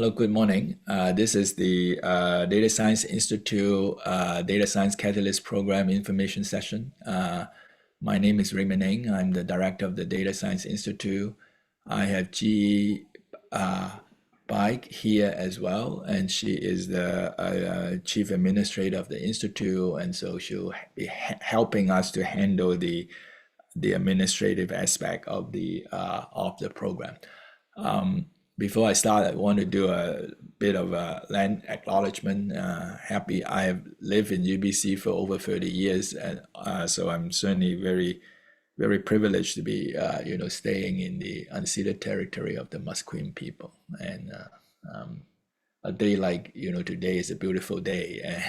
Hello, good morning. This is the Data Science Institute Data Science Catalyst Program information session. My name is Raymond Ng. I'm the director of the Data Science Institute. I have G Bike here as well, and she is the chief administrator of the institute, and so she'll be helping us to handle the administrative aspect of the program. Before I start, I want to do a bit of a land acknowledgement. I have lived in UBC for over 30 years, and so I'm certainly very privileged to be, staying in the unceded territory of the Musqueam people. And a day like, today is a beautiful day, and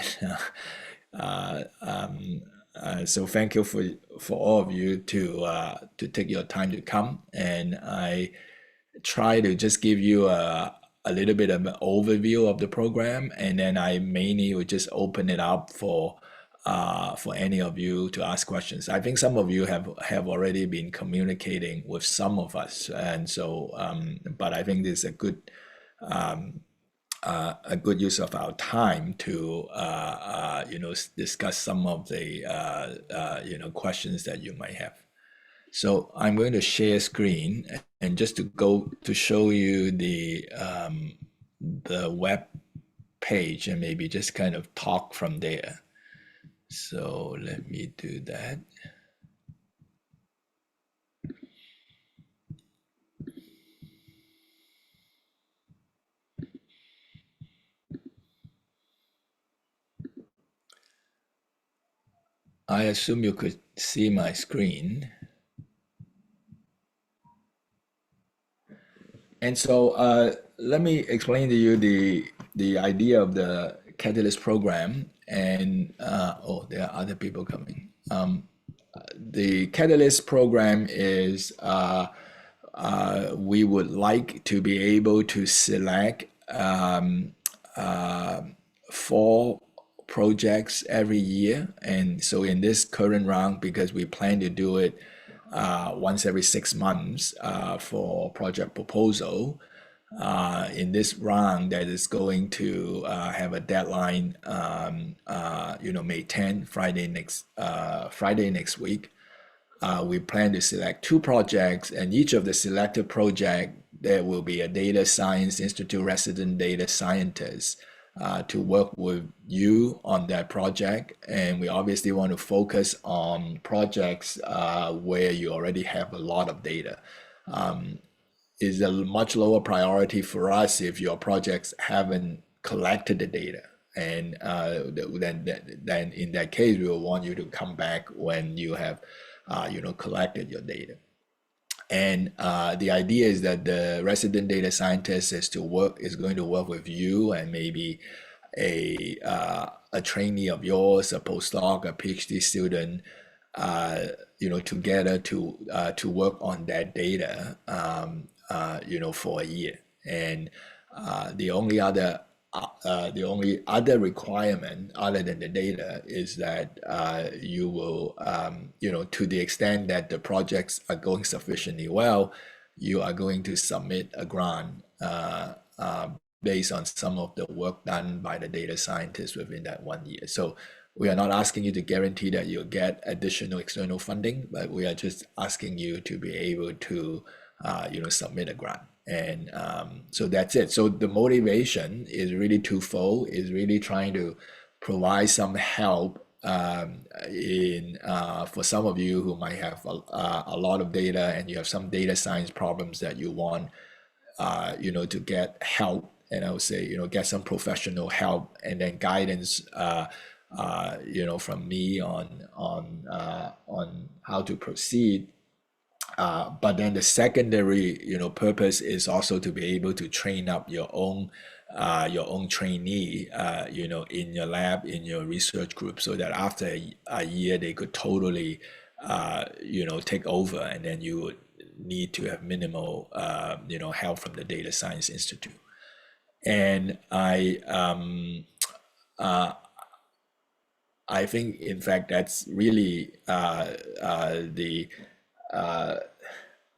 so thank you for all of you to take your time to come. And I try to just give you a little bit of an overview of the program, and then I mainly would just open it up for any of you to ask questions. I think some of you have already been communicating with some of us, and so but I think this is a good use of our time to discuss some of the questions that you might have. So I'm going to share screen, and just to show you the web page, and maybe just kind of talk from there. So let me do that. I assume you could see my screen. And so let me explain to you the idea of the Catalyst program. And oh, there are other people coming. The Catalyst program is we would like to be able to select 4 projects every year. And so in this current round, because we plan to do it once every 6 months for project proposal, in this round that is going to have a deadline, May 10, Friday next week. We plan to select 2 projects, and each of the selected project, there will be a Data Science Institute resident data scientist to work with you on that project. And we obviously want to focus on projects where you already have a lot of data. Is a much lower priority for us if your projects haven't collected the data. And then in that case, we will want you to come back when you have collected your data. And the idea is that the resident data scientist is going to work with you and maybe a trainee of yours, a postdoc, a PhD student, together to work on that data, for a year. And the only other requirement other than the data is that you will, to the extent that the projects are going sufficiently well, you are going to submit a grant based on some of the work done by the data scientists within that 1 year. So we are not asking you to guarantee that you'll get additional external funding, but we are just asking you to be able to, submit a grant. And so that's it. So the motivation is really twofold, is really trying to provide some help for some of you who might have a lot of data, and you have some data science problems that you want, to get help. And I would say, get some professional help, and then guidance, from me on how to proceed. But then the secondary, purpose is also to be able to train up your own trainee, in your lab, in your research group, so that after a year they could totally, take over, and then you would need to have minimal, help from the Data Science Institute. And I think, in fact, that's really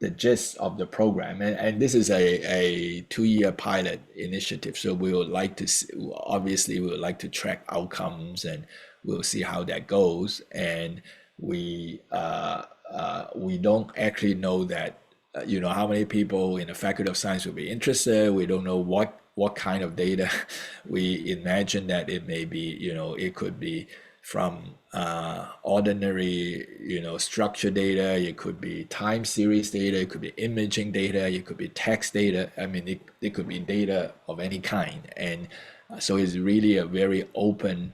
the the gist of the program. And this is a 2-year pilot initiative. So we would like to see, obviously we would like to track outcomes, and we'll see how that goes. And we don't actually know that how many people in the Faculty of Science will be interested. We don't know what kind of data. We imagine that it may be, it could be from ordinary, structured data. It could be time series data. It could be imaging data. It could be text data. I mean, it could be data of any kind. And so it's really a very open,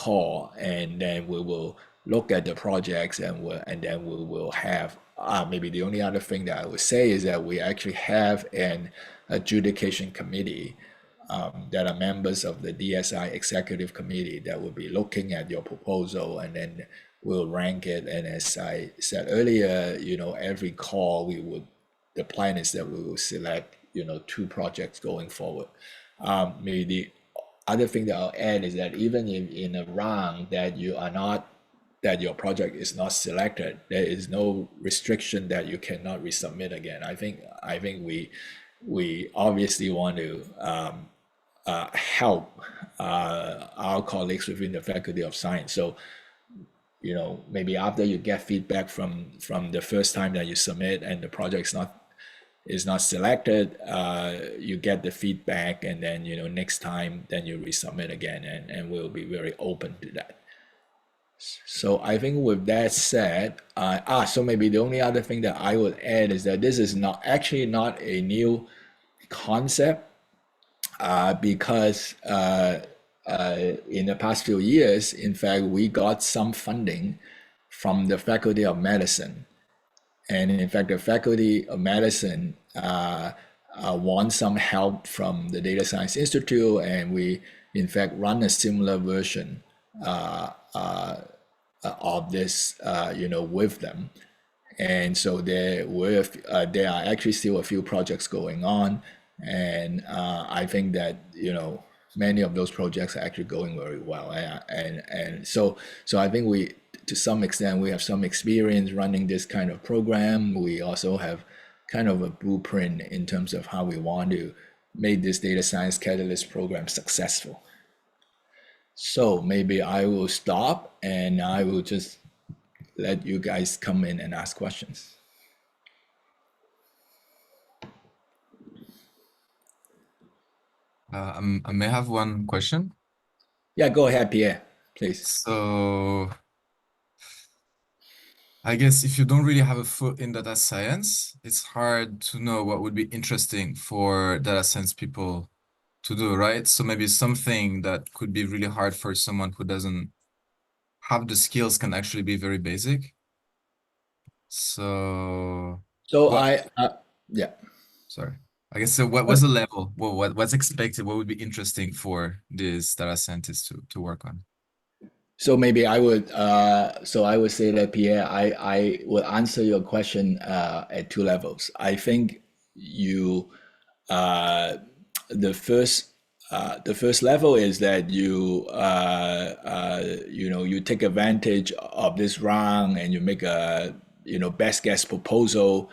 call. And then we will look at the projects, and then we will have. Maybe the only other thing that I would say is that we actually have an adjudication committee that are members of the DSI Executive Committee that will be looking at your proposal, and then we'll rank it. And as I said earlier, every call the plan is that we will select, 2 projects going forward. Maybe the other thing that I'll add is that even if in a round that your project is not selected, there is no restriction that you cannot resubmit again. I think we obviously want to help our colleagues within the Faculty of Science. So maybe after you get feedback from the first time that you submit and the project is not selected, you get the feedback, and then next time then you resubmit again, and we'll be very open to that. So I think with that said, so maybe the only other thing that I would add is that this is not a new concept, because in the past few years, in fact, we got some funding from the Faculty of Medicine. And in fact, the Faculty of Medicine wants some help from the Data Science Institute, and we, in fact, run a similar version of this, with them. And so there are actually still a few projects going on, and I think that many of those projects are actually going very well. And so I think to some extent, we have some experience running this kind of program. We also have kind of a blueprint in terms of how we want to make this data science catalyst program successful. So maybe I will stop, and I will just let you guys come in and ask questions. I may have one question. Yeah, go ahead, Pierre, please. So I guess if you don't really have a foot in data science, it's hard to know what would be interesting for data science people to do, right? So maybe something that could be really hard for someone who doesn't have the skills can actually be very basic. So yeah. Sorry. I guess so. What was the level? What's expected? What would be interesting for these data scientists to work on? So maybe I would say that, Pierre, I will answer your question at 2 levels. I think the first level is that you take advantage of this round, and you make a best guess proposal.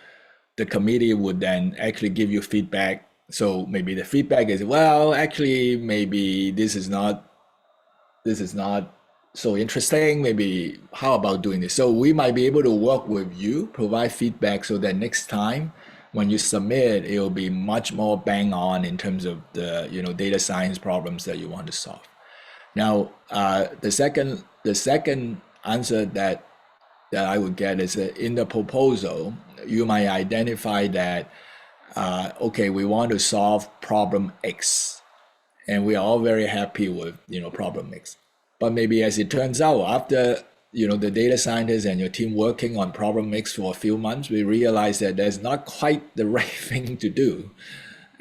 The committee would then actually give you feedback. So maybe the feedback is, well, actually, maybe this is not so interesting. Maybe how about doing this? So we might be able to work with you, provide feedback, so that next time when you submit, it will be much more bang on in terms of the data science problems that you want to solve. Now, the second answer that I would get is that in the proposal, you might identify that okay, we want to solve problem X, and we are all very happy with problem X. But maybe as it turns out, after the data scientists and your team working on problem X for a few months, we realize that that's not quite the right thing to do.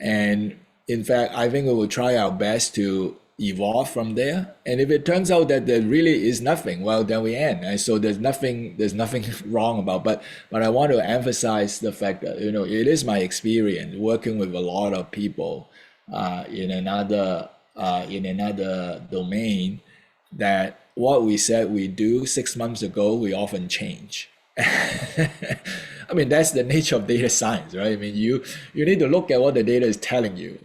And in fact, I think we will try our best to evolve from there. And if it turns out that there really is nothing, well, then we end. And so there's nothing wrong about. But I want to emphasize the fact that it is my experience working with a lot of people in another domain, that what we said we do 6 months ago, we often change. I mean, that's the nature of data science, right? I mean, you need to look at what the data is telling you,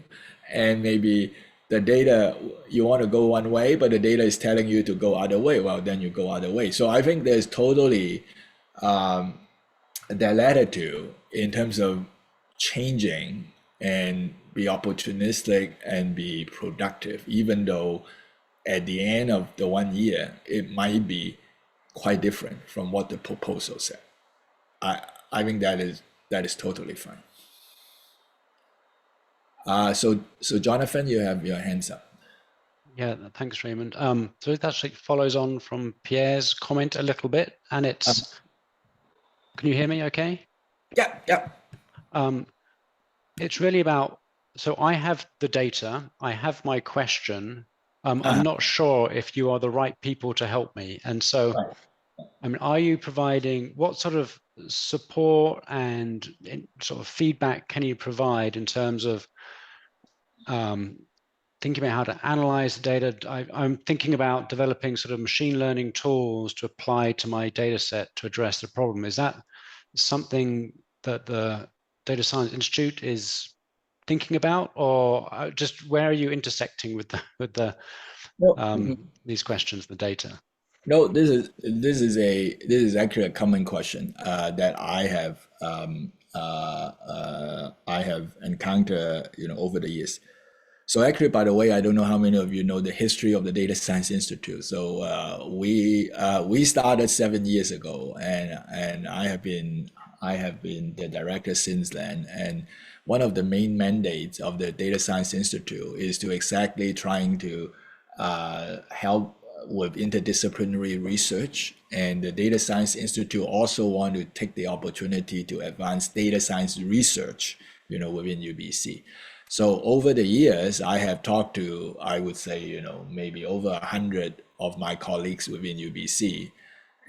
and maybe the data you want to go one way, but the data is telling you to go other way. Well, then you go other way. So I think there's totally that latitude in terms of changing and be opportunistic and be productive, even though at the end of the 1 year it might be quite different from what the proposal said. I think that is totally fine. So Jonathan, you have your hands up. Yeah, thanks, Raymond. So it actually follows on from Pierre's comment a little bit, and it's, can you hear me okay? Yeah, yeah. It's really about, so I have the data, I have my question. I'm not sure if you are the right people to help me. And so, Right. I mean, are you providing, what sort of support and sort of feedback can you provide in terms of thinking about how to analyze the data? I'm thinking about developing sort of machine learning tools to apply to my data set to address the problem. Is that something that the Data Science Institute is thinking about, or just where are you intersecting with the No, these questions, the data? no. This is actually a common question that I have encountered, over the years. So actually, by the way, I don't know how many of you know the history of the Data Science Institute. So we started 7 years ago, and I have been the director since then. And one of the main mandates of the Data Science Institute is to exactly trying to help with interdisciplinary research. And the Data Science Institute also want to take the opportunity to advance data science research, within UBC. So over the years, I have talked to, I would say, maybe over 100 of my colleagues within UBC.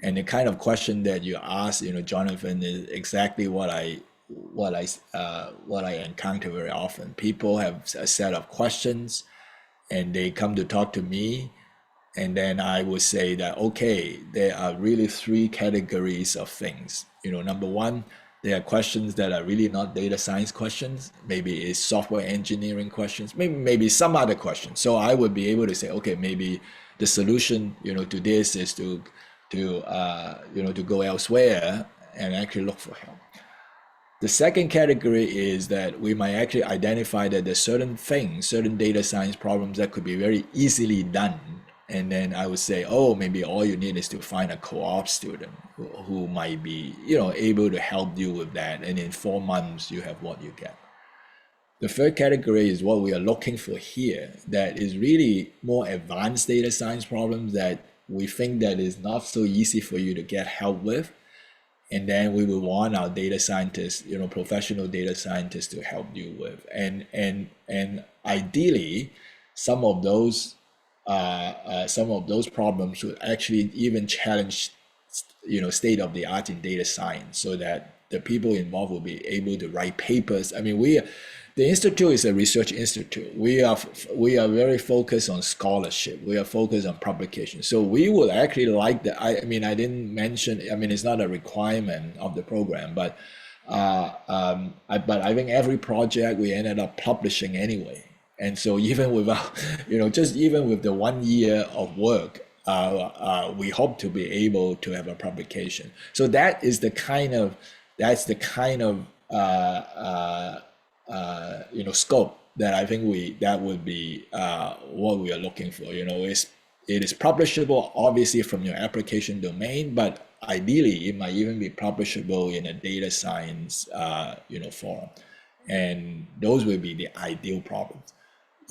And the kind of question that you ask, Jonathan, is exactly what I encounter very often. People have a set of questions, and they come to talk to me, and then I would say that, okay, there are really three categories of things. Number one, there are questions that are really not data science questions. Maybe it's software engineering questions, maybe some other questions. So I would be able to say, okay, maybe the solution, to this is to go elsewhere and actually look for help. The second category is that we might actually identify that there's certain things, certain data science problems that could be very easily done. And then I would say, oh, maybe all you need is to find a co-op student who might be, able to help you with that. And in 4 months, you have what you get. The third category is what we are looking for here, that is really more advanced data science problems that we think that is not so easy for you to get help with. And then we will want our data scientists, professional data scientists to help you with. And ideally, some of those problems would actually even challenge, state of the art in data science, so that the people involved will be able to write papers. I mean, the institute is a research institute. We are very focused on scholarship. We are focused on publication. So we would actually like that. I mean, I didn't mention. I mean, it's not a requirement of the program, but I think every project we ended up publishing anyway. And so even without, just even with the 1 year of work, we hope to be able to have a publication. So that's the kind of scope that I think that would be what we are looking for. It is publishable obviously from your application domain, but ideally it might even be publishable in a data science forum, and those will be the ideal problems.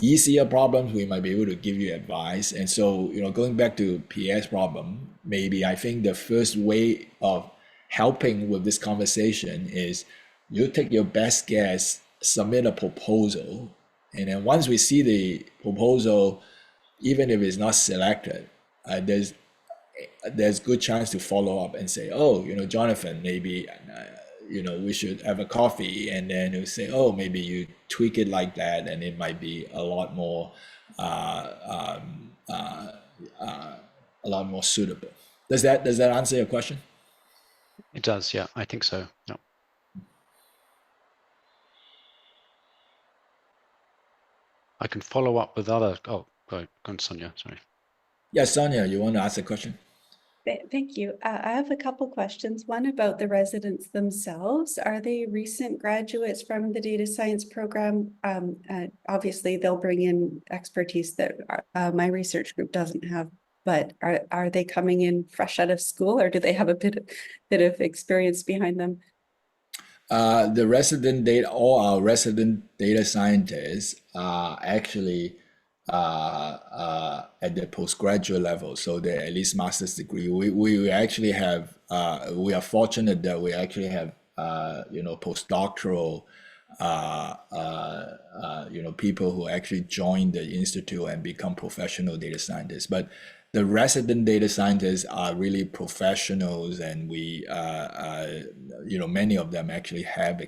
Easier problems, we might be able to give you advice. And so, going back to Pierre's problem, maybe I think the first way of helping with this conversation is you take your best guess, submit a proposal, and then once we see the proposal, even if it's not selected, there's good chance to follow up and say, oh, Jonathan, maybe we should have a coffee, and then you say, oh, maybe you tweak it like that, and it might be a lot more suitable. Does that answer your question? It does, yeah, I think so. Yeah. I can follow up with other. Oh, go on, Sonia. Sorry. Yeah, Sonia, you want to ask a question? Thank you. I have a couple questions. One about the residents themselves. Are they recent graduates from the data science program? Obviously, they'll bring in expertise that my research group doesn't have, but are they coming in fresh out of school, or do they have a bit of experience behind them? All our resident data scientists are actually at the postgraduate level, so they're at least master's degree. We actually have, we are fortunate that we actually have, postdoctoral, people who actually join the institute and become professional data scientists. But the resident data scientists are really professionals, and many of them actually have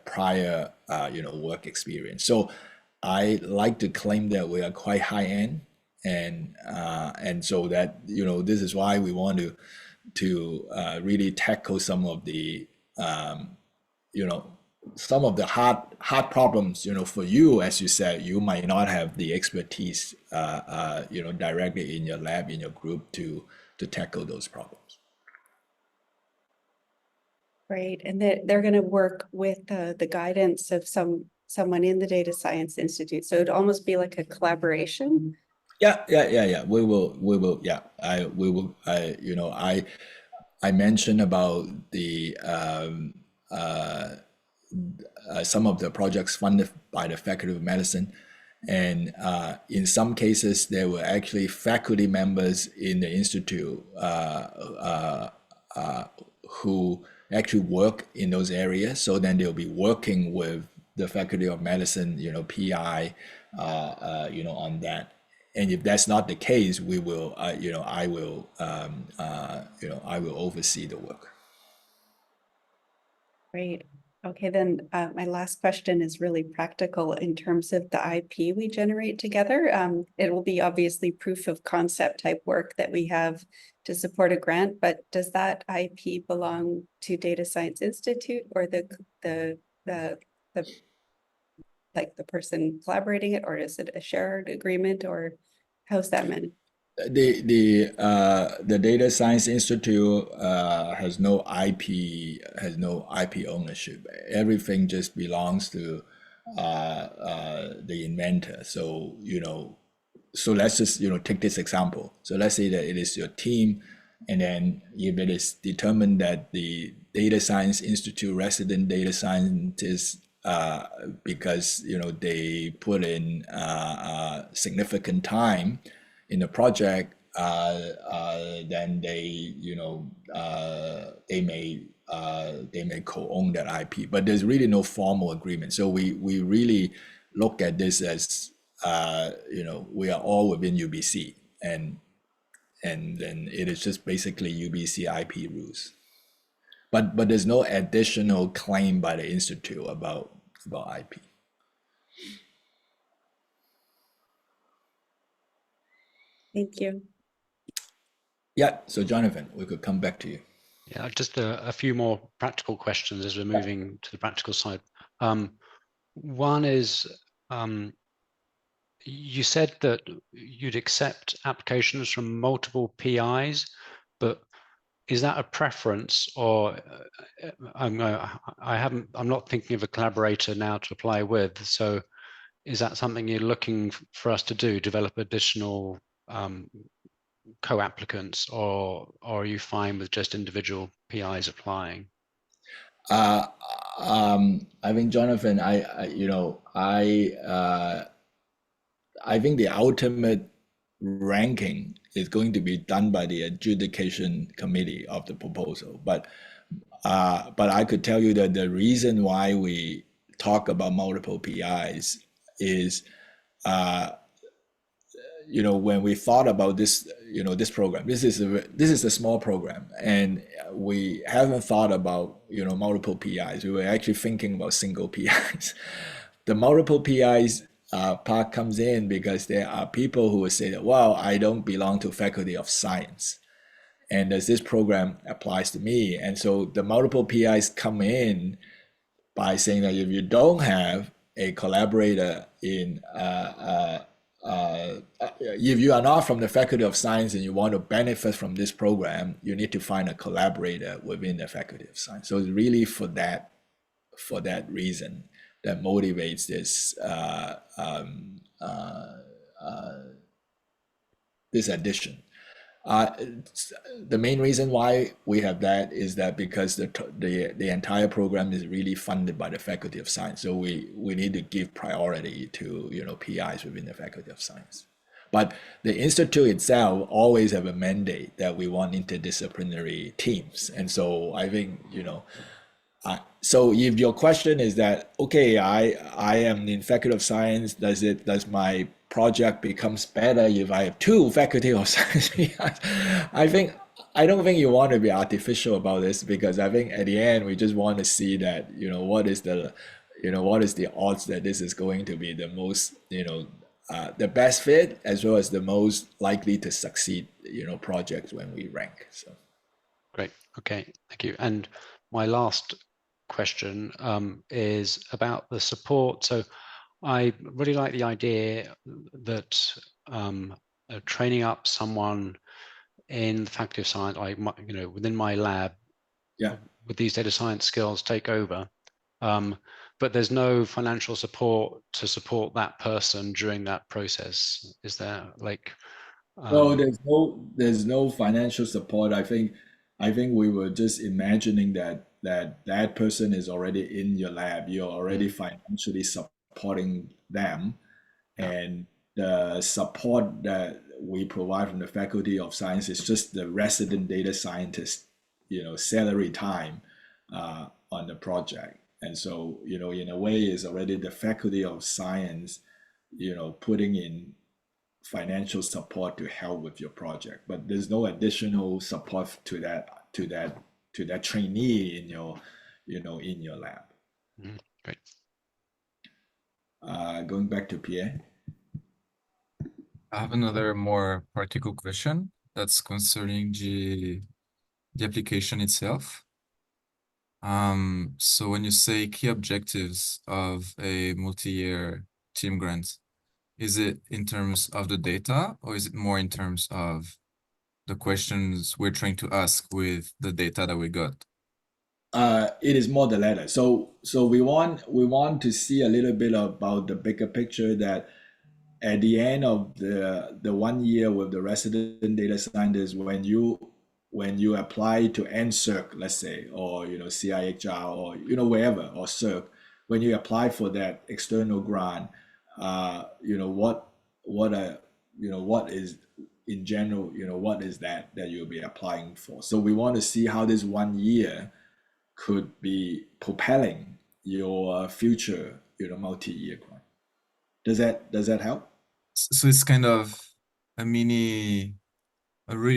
prior, work experience. So I like to claim that we are quite high end, and so that this is why we want to really tackle some of the you know some of the hard problems. For you, as you said, you might not have the expertise directly in your lab, in your group, to tackle those problems. Right, and they're going to work with the guidance of someone in the Data Science Institute. So it'd almost be like a collaboration. Yeah. We will. Yeah, we will. I mentioned about the some of the projects funded by the Faculty of Medicine, and in some cases there were actually faculty members in the institute who actually work in those areas. So then they'll be working with the Faculty of Medicine, PI, on that. And if that's not the case, we will, I will, I will oversee the work. Great. Okay, then my last question is really practical in terms of the IP we generate together. It will be obviously proof of concept type work that we have to support a grant, but does that IP belong to Data Science Institute, or the like the person collaborating it, or is it a shared agreement, or how's that managed? The Data Science Institute has no IP ownership. Everything just belongs to the inventor. So so let's just take this example. So let's say that it is your team, and then if it is determined that the Data Science Institute resident data scientists, because they put in significant time in the project, then they may co-own that IP, but there's really no formal agreement. So we really look at this as we are all within UBC, and then it is just basically UBC IP rules. But there's no additional claim by the institute about IP. Thank you. Yeah, so Jonathan, we could come back to you. Yeah, just a few more practical questions as we're moving to the practical side. One is, you said that you'd accept applications from multiple PIs, but is that a preference, or I'm not thinking of a collaborator now to apply with. So is that something you're looking for us to do, develop additional co-applicants, or are you fine with just individual PIs applying? I think, Jonathan, I think the ultimate ranking is going to be done by the adjudication committee of the proposal. But I could tell you that the reason why we talk about multiple PIs is, when we thought about this, this program, this is a small program, and we haven't thought about multiple PIs. We were actually thinking about single PIs. The multiple PIs part comes in because there are people who will say that, well, I don't belong to Faculty of Science, and does this program applies to me? And so the multiple PIs come in by saying that if you don't have a collaborator if you are not from the Faculty of Science and you want to benefit from this program, you need to find a collaborator within the Faculty of Science. So it's really for that reason that motivates this this addition. The main reason why we have that is that because the entire program is really funded by the Faculty of Science, so we need to give priority to PIs within the Faculty of Science. But the institute itself always have a mandate that we want interdisciplinary teams, and so I think so if your question is that, okay, I am in Faculty of Science, does my project becomes better if I have two Faculty of Science? I don't think you want to be artificial about this, because I think at the end we just want to see that what is the odds that this is going to be the most the best fit, as well as the most likely to succeed projects when we rank. So great. Okay, thank you. And my last question is about the support. So I really like the idea that training up someone in the Faculty of Science, within my lab, with these data science skills, take over. But there's no financial support to support that person during that process. Is there no, there's no financial support. I think we were just imagining that person is already in your lab. You're already financially supporting them, and the support that we provide from the Faculty of Science is just the resident data scientist, salary time on the project. And so, in a way, is already the Faculty of Science, putting in financial support to help with your project. But there's no additional support to that trainee in your lab. Great. Going back to Pierre. I have another more practical question that's concerning the application itself. So when you say key objectives of a multi-year team grant, is it in terms of the data, or is it more in terms of the questions we're trying to ask with the data that we got? It is more the latter. So we want to see a little bit about the bigger picture, that at the end of the 1 year with the resident data scientist, when you apply to NSERC, let's say, or CIHR, or wherever, or CERC, when you apply for that external grant, what is in general, what is that you'll be applying for? So we want to see how this 1 year could be propelling your future, multi-year grant. Does that help? So it's kind of a really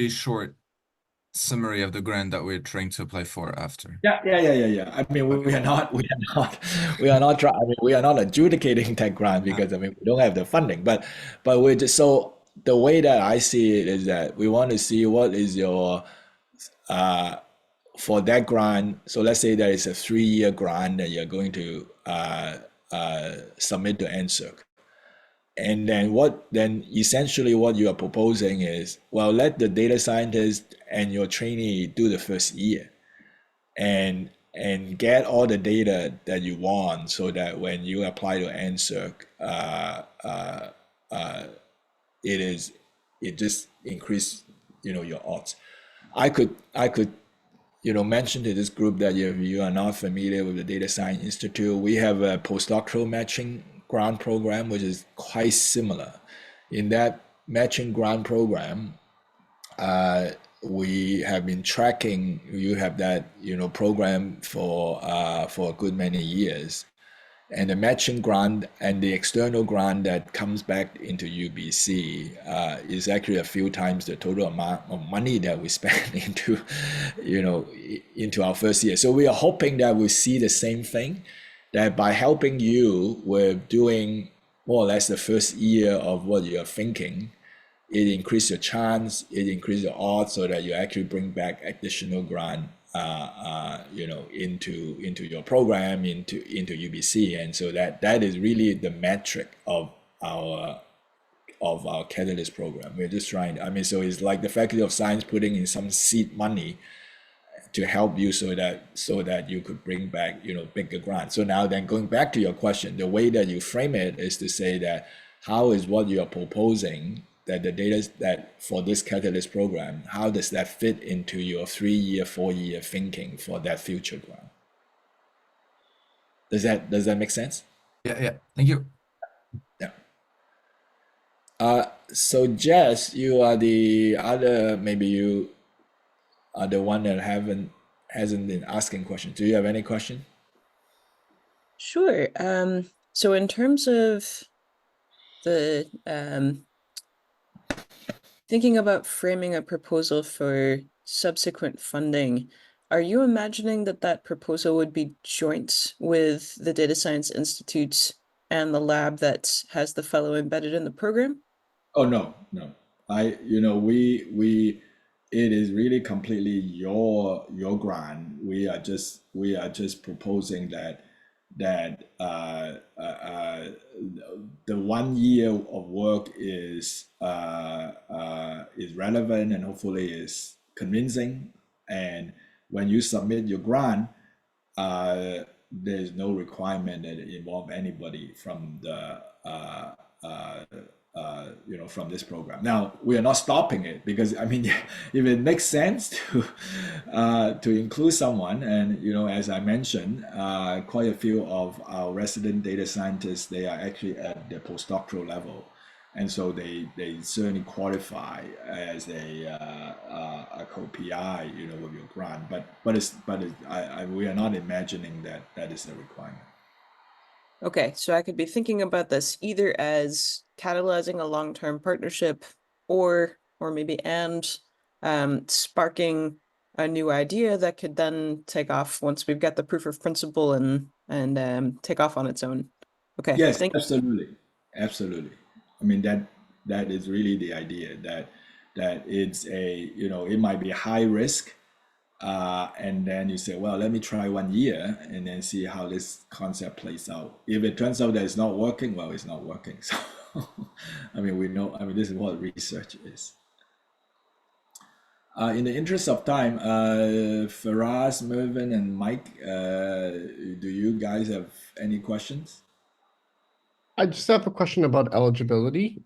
short summary of the grant that we're trying to apply for after. Yeah. I mean, we are not adjudicating that grant, because we don't have the funding. But we're just, so the way that I see it is that we want to see what is your for that grant. So let's say there is a 3-year grant that you're going to submit to NSERC. And then essentially what you are proposing is, well, let the data scientist and your trainee do the first year and get all the data that you want, so that when you apply to NSERC, it just increase your odds. I could mention to this group that if you are not familiar with the Data Science Institute, we have a postdoctoral matching grant program, which is quite similar. In that matching grant program, we have been tracking. You have that program for a good many years, and the matching grant and the external grant that comes back into UBC is actually a few times the total amount of money that we spend into our first year. So we are hoping that we see the same thing, that by helping you with doing more or less the first year of what you're thinking, it increases your chance, it increases your odds, so that you actually bring back additional grant, into your program, into UBC, and so that is really the metric of our Catalyst program. We're just trying. I mean, so it's like the Faculty of Science putting in some seed money to help you, so that you could bring back bigger grants. So now then, going back to your question, the way that you frame it is to say that how is what you are proposing, that the data that for this Catalyst program, how does that fit into your 3-year, 4-year thinking for that future grant? Does that make sense? Yeah. Thank you. Yeah. So Jess, you are the other, maybe you are the one that hasn't been asking questions. Do you have any question? Sure. So in terms of the thinking about framing a proposal for subsequent funding, are you imagining that proposal would be joint with the Data Science Institute and the lab that has the fellow embedded in the program? Oh, no. It is really completely your grant. We are just proposing that the 1 year of work is relevant and hopefully is convincing. And when you submit your grant, there's no requirement that it involve anybody from the from this program. Now, we are not stopping it, because I mean, if it makes sense to include someone, and as I mentioned, quite a few of our resident data scientists, they are actually at the postdoctoral level, and so they certainly qualify as a co-PI, with your grant. We are not imagining that is a requirement. Okay, so I could be thinking about this either as catalyzing a long-term partnership, or maybe sparking a new idea that could then take off once we've got the proof of principle and take off on its own. Okay. Yes, absolutely. I mean, that is really the idea, that it's it might be high risk, and then you say, well, let me try 1 year and then see how this concept plays out. If it turns out that it's not working, well, it's not working. So, I mean, this is what research is. In the interest of time, Faraz, Mervyn, and Mike, do you guys have any questions? I just have a question about eligibility.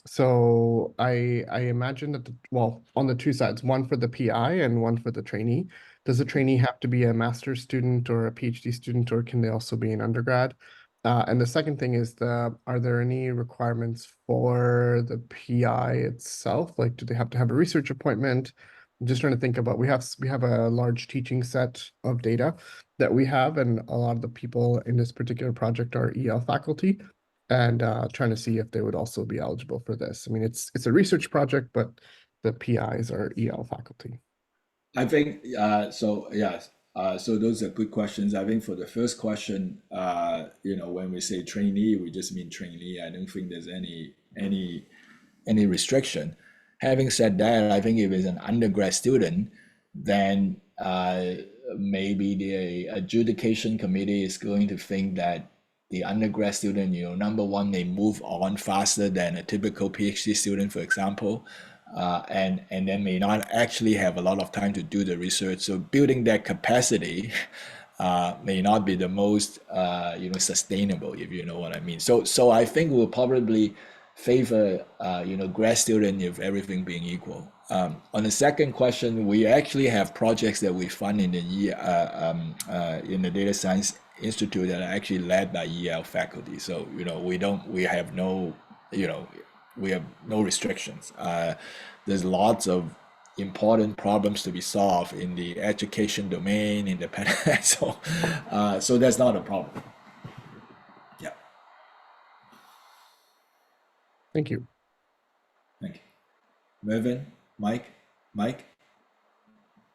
So I imagine that on the two sides, one for the PI and one for the trainee. Does the trainee have to be a master's student or a PhD student, or can they also be an undergrad? And the second thing is, are there any requirements for the PI itself? Like, do they have to have a research appointment? I'm just trying to think about, we have a large teaching set of data that we have, and a lot of the people in this particular project are EL faculty, and trying to see if they would also be eligible for this. I mean, it's a research project, but the PIs are EL faculty. I think so. Yes. So those are good questions. I think for the first question, when we say trainee, we just mean trainee. I don't think there's any restriction. Having said that, I think if it's an undergrad student, then maybe the adjudication committee is going to think that the undergrad student, number one, they move on faster than a typical PhD student, for example, and then may not actually have a lot of time to do the research. So building that capacity may not be the most sustainable, if you know what I mean. So I think we'll probably favor grad student if everything being equal. On the second question, we actually have projects that we fund in the year in the Data Science Institute that are actually led by EL faculty. So we have no restrictions. There's lots of important problems to be solved in the education domain, in the so that's not a problem. Yeah. Thank you. Thank you. Mervyn, Mike.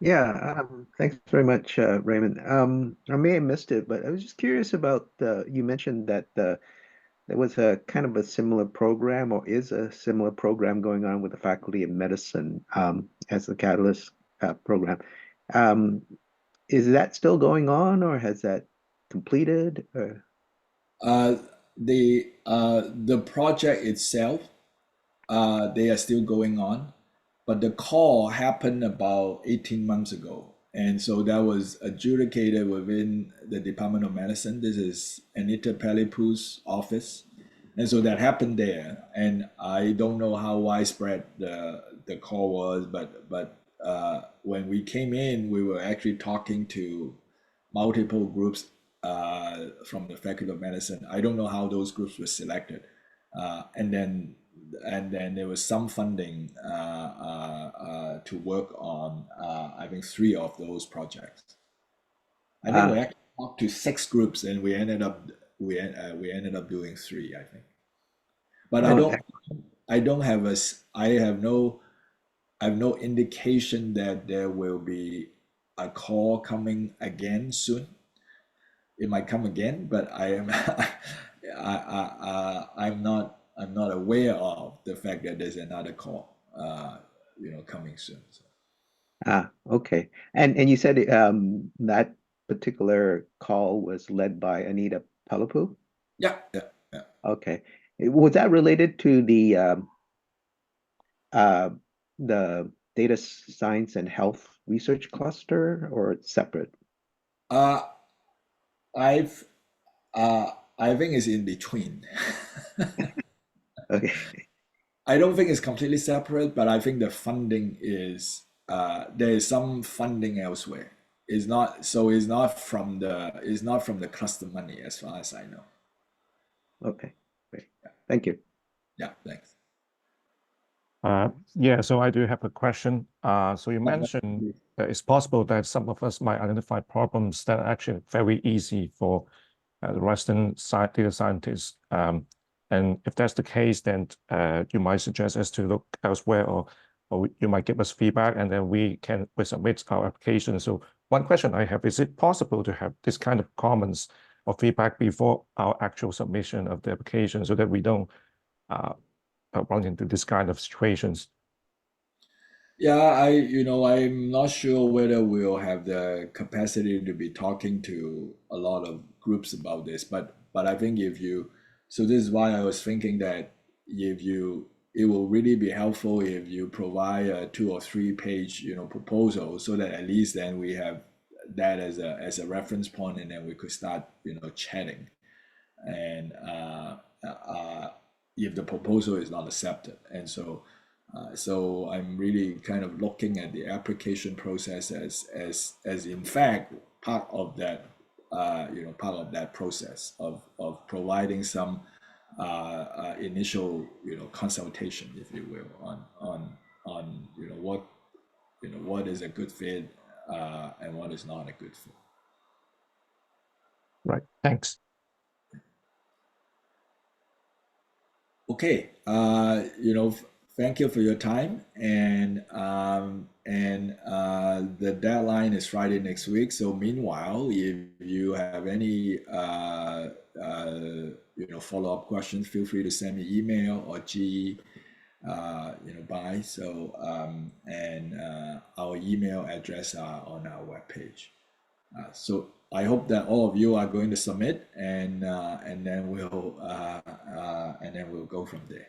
Yeah, thanks very much, Raymond. I may have missed it, but I was just curious about you mentioned that there was a kind of a similar program, or is a similar program going on with the Faculty of Medicine as the Catalyst program. Is that still going on, or has that completed? Or? The project itself, they are still going on, but the call happened about 18 months ago. And so that was adjudicated within the Department of Medicine. This is Anita Pelipu's office. And so that happened there. And I don't know how widespread the call was, but when we came in, we were actually talking to multiple groups from the Faculty of Medicine. I don't know how those groups were selected. And then there was some funding to work on, I think, 3 of those projects. I think we actually talked to 6 groups, and we ended up doing 3, I think. But I have no indication that there will be a call coming again soon. It might come again, but I'm not aware of the fact that there's another call, coming soon. So. Okay. And you said that particular call was led by Anita Pelipu? Yeah. Okay. Was that related to the data science and health research cluster, or separate? I think it's in between. Okay. I don't think it's completely separate, but I think the funding is there is some funding elsewhere. It's not from the cluster money, as far as I know. Okay, great. Thank you. Yeah, thanks. Yeah, so I do have a question. So you mentioned that it's possible that some of us might identify problems that are actually very easy for the Western data scientists. And if that's the case, then you might suggest us to look elsewhere, or you might give us feedback, and then we submit our application. So one question I have, is it possible to have this kind of comments or feedback before our actual submission of the application, so that we don't run into this kind of situations? Yeah, I'm not sure whether we'll have the capacity to be talking to a lot of groups about this, but I think so this is why I was thinking that it will really be helpful if you provide a 2 or 3 page, proposal, so that at least then we have that as a reference point, and then we could start, chatting. And if the proposal is not accepted, and so I'm really kind of looking at the application process as in fact part of that process of providing some initial consultation, if you will, on what is a good fit and what is not a good fit. Right. Thanks. Okay. Thank you for your time, and the deadline is Friday next week. So meanwhile, if you have any follow-up questions, feel free to send me email or GE by. So and our email address are on our webpage. So I hope that all of you are going to submit, and then we'll go from there.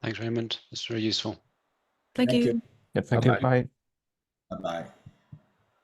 Thanks, Raymond. That's very useful. Thank you. Yeah, thank you. Bye-bye. Bye. Bye-bye.